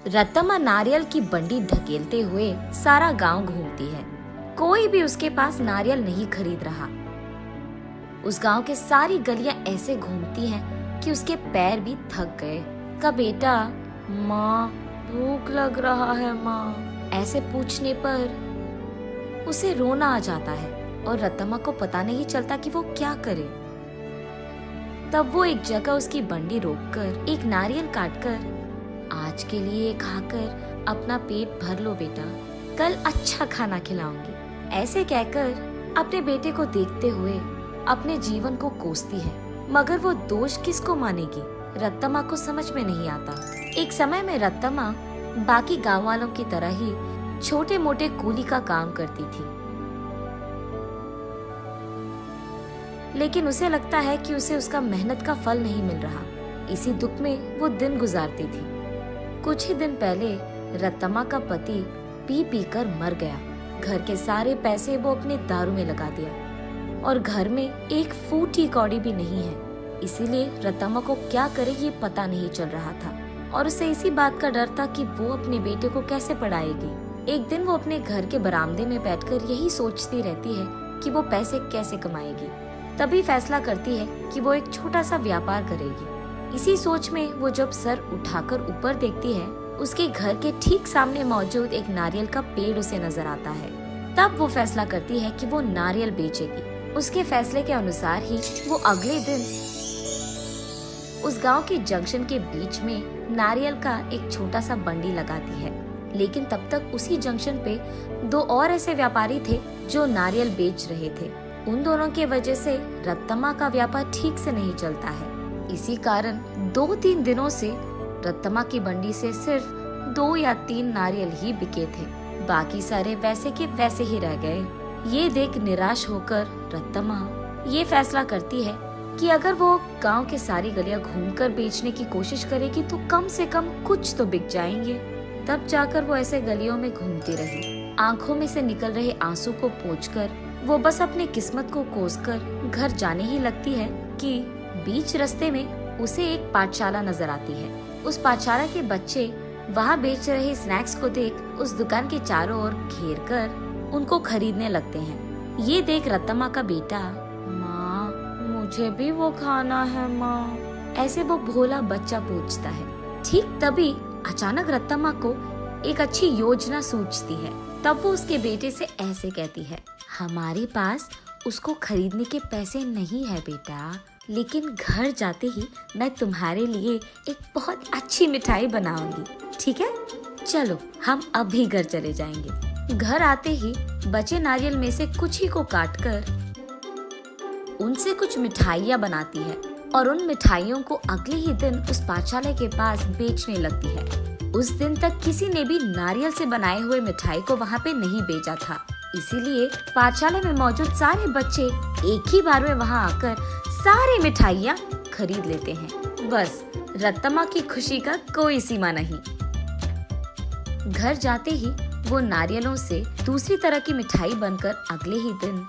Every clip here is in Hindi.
रत्तम्मा नारियल की बंडी ढकेलते हुए सारा गांव घूमती है। कोई भी उसके पास नारियल नहीं खरीद रहा। उस गांव के सारी गलियां ऐसे घूमती हैं कि उसके पैर भी थक गए। का बेटा, माँ भूख लग रहा है माँ, ऐसे पूछने पर उसे रोना आ जाता है और रत्तम्मा को पता नहीं चलता कि वो क्या करे। तब वो एक जगह उसकी बंडी रोककर एक नारियल काटकर, आज के लिए खाकर अपना पेट भर लो बेटा, कल अच्छा खाना खिलाऊंगी, ऐसे कहकर अपने बेटे को देखते हुए अपने जीवन को कोसती है। मगर वो दोष किसको मानेगी, रत्तम्मा को समझ में नहीं आता। एक समय में रत्तम्मा बाकी गांव वालों की तरह ही छोटे मोटे कूली का काम करती थी, लेकिन उसे लगता है कि उसे उसका मेहनत का फल नहीं मिल रहा। इसी दुख में वो दिन गुजारती थी। कुछ ही दिन पहले रत्तम्मा का पति पी पी कर मर गया। घर के सारे पैसे वो अपने दारू में लगा दिया और घर में एक फूटी कौड़ी भी नहीं है। इसीलिए रत्तम्मा को क्या करे ये पता नहीं चल रहा था और उसे इसी बात का डर था कि वो अपने बेटे को कैसे पढ़ाएगी। एक दिन वो अपने घर के बरामदे में बैठकर यही सोचती रहती है कि वो पैसे कैसे कमाएगी। तभी फैसला करती है कि वो एक छोटा सा व्यापार करेगी। इसी सोच में वो जब सर उठाकर ऊपर देखती है, उसके घर के ठीक सामने मौजूद एक नारियल का पेड़ उसे नजर आता है। तब वो फैसला करती है कि वो नारियल बेचेगी। उसके फैसले के अनुसार ही वो अगले दिन उस गांव के जंक्शन के बीच में नारियल का एक छोटा सा बंडी लगाती है। लेकिन तब तक उसी जंक्शन पे दो और ऐसे व्यापारी थे जो नारियल बेच रहे थे। उन दोनों की वजह से रत्तम्मा का व्यापार ठीक से नहीं चलता है। इसी कारण 2-3 दिनों से रत्तम्मा की बंडी से सिर्फ 2 या 3 नारियल ही बिके थे। बाकी सारे वैसे के वैसे ही रह गए। ये देख निराश होकर रत्तम्मा ये फैसला करती है कि अगर वो गांव के सारी गलियां घूमकर बेचने की कोशिश करेगी तो कम से कम कुछ तो बिक जाएंगे। तब जाकर वो ऐसे गलियों में घूमती रही। आंखों में से निकल रहे आंसू को पोंछकर वो बस अपनी किस्मत को कोसकर घर जाने ही लगती है कि बीच रास्ते में उसे एक पाठशाला नजर आती है। उस पाठशाला के बच्चे वहाँ बेच रहे स्नैक्स को देख उस दुकान के चारों ओर घेर कर उनको खरीदने लगते हैं। ये देख रत्तम्मा का बेटा, माँ मुझे भी वो खाना है माँ, ऐसे वो भोला बच्चा पूछता है। ठीक तभी अचानक रत्तम्मा को एक अच्छी योजना सूझती है। तब वो उसके बेटे से ऐसे कहती है, हमारे पास उसको खरीदने के पैसे नहीं है बेटा, लेकिन घर जाते ही मैं तुम्हारे लिए एक बहुत अच्छी मिठाई बनाऊंगी, ठीक है? चलो हम अभी घर चले जाएंगे। घर आते ही बचे नारियल में से कुछ ही को काटकर उनसे कुछ मिठाइयाँ बनाती है और उन मिठाइयों को अगले ही दिन उस पाठशाला के पास बेचने लगती है। उस दिन तक किसी ने भी नारियल से बनाए हुए मिठाई को वहाँ पे नहीं बेचा था, इसीलिए पाठशाला में मौजूद सारे बच्चे एक ही बार में वहाँ आकर सारी मिठाइयाँ खरीद लेते हैं। बस रत्तम्मा की खुशी का कोई सीमा नहीं। घर जाते ही वो नारियलों से दूसरी तरह की मिठाई बनकर अगले ही दिन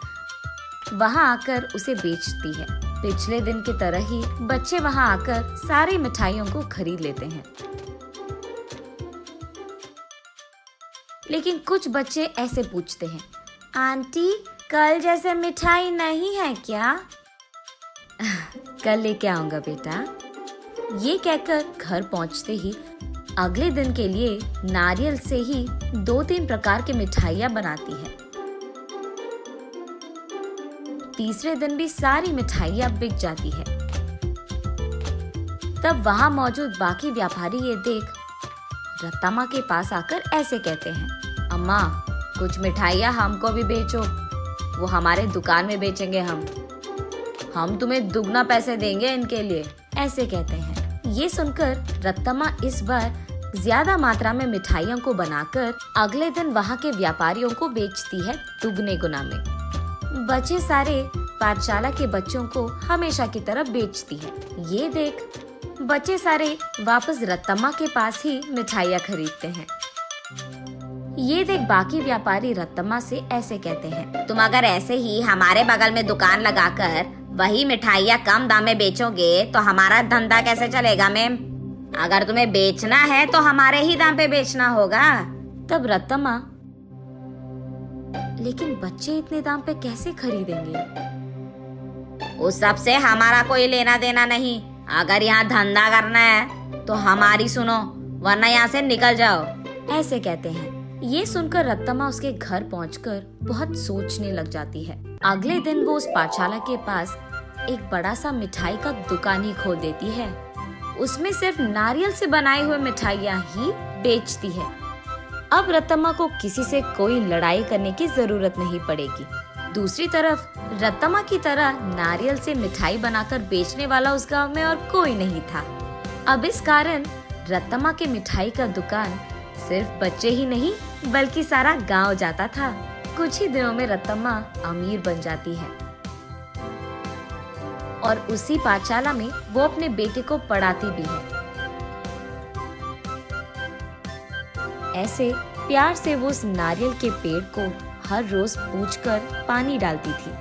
वहाँ आकर उसे बेचती है। पिछले दिन की तरह ही बच्चे वहाँ आकर सारी मिठाइयों को खरीद लेते हैं। लेकिन कुछ बच्चे ऐसे पूछते हैं, आंटी कल जैसे मिठाई नहीं है क्या? कल लेके आऊंगा बेटा। ये कहकर घर पहुंचते ही अगले दिन के लिए नारियल से ही 2-3 प्रकार की मिठाइयाँ बनाती है। तीसरे दिन भी सारी मिठाइयाँ बिक जाती है। तब वहाँ मौजूद बाकी व्यापारी ये देख रत्तम्मा के पास आकर ऐसे कहते हैं, अम्मा कुछ मिठाइयाँ हमको भी बेचो, वो हमारे दुकान में बेचेंगे हम तुम्हें दुगना पैसे देंगे इनके लिए, ऐसे कहते हैं। ये सुनकर रत्तम्मा इस बार ज्यादा मात्रा में मिठाइयों को बनाकर अगले दिन वहाँ के व्यापारियों को बेचती है दुगने गुना में। बचे सारे पाठशाला के बच्चों को हमेशा की तरह बेचती है। ये देख बच्चे सारे वापस रत्तम्मा के पास ही मिठाइयाँ खरीदते हैं। ये देख बाकी व्यापारी रत्तम्मा से ऐसे कहते हैं, तुम अगर ऐसे ही हमारे बगल में दुकान लगाकर वही मिठाइयाँ कम दाम में बेचोगे तो हमारा धंधा कैसे चलेगा मैम? अगर तुम्हें बेचना है तो हमारे ही दाम पे बेचना होगा। तब रत्तम्मा, लेकिन बच्चे इतने दाम पे कैसे खरीदेंगे? उस सब से हमारा कोई लेना देना नहीं। अगर यहाँ धंधा करना है तो हमारी सुनो, वरना यहाँ से निकल जाओ। ऐसे कहते हैं। ये सुनकर रत्तम्मा उसके घर पहुंचकर बहुत सोचने लग जाती है। अगले दिन वो उस पाठशाला के पास एक बड़ा सा मिठाई का दुकान ही खोल देती है। उसमें सिर्फ नारियल से बनाई हुई मिठाइयाँ ही बेचती है। अब रत्तम्मा को किसी से कोई लड़ाई करने की जरूरत नहीं पड़ेगी। दूसरी तरफ रत्तम्मा की तरह नारियल से मिठाई बनाकर बेचने वाला उस गांव में और कोई नहीं था। अब इस कारण रत्तम्मा के मिठाई का दुकान सिर्फ बच्चे ही नहीं बल्कि सारा गांव जाता था। कुछ ही दिनों में रत्तम्मा अमीर बन जाती है और उसी पाठशाला में वो अपने बेटे को पढ़ाती भी है। ऐसे प्यार से वो उस नारियल के पेड़ को हर रोज पूछकर पानी डालती थी।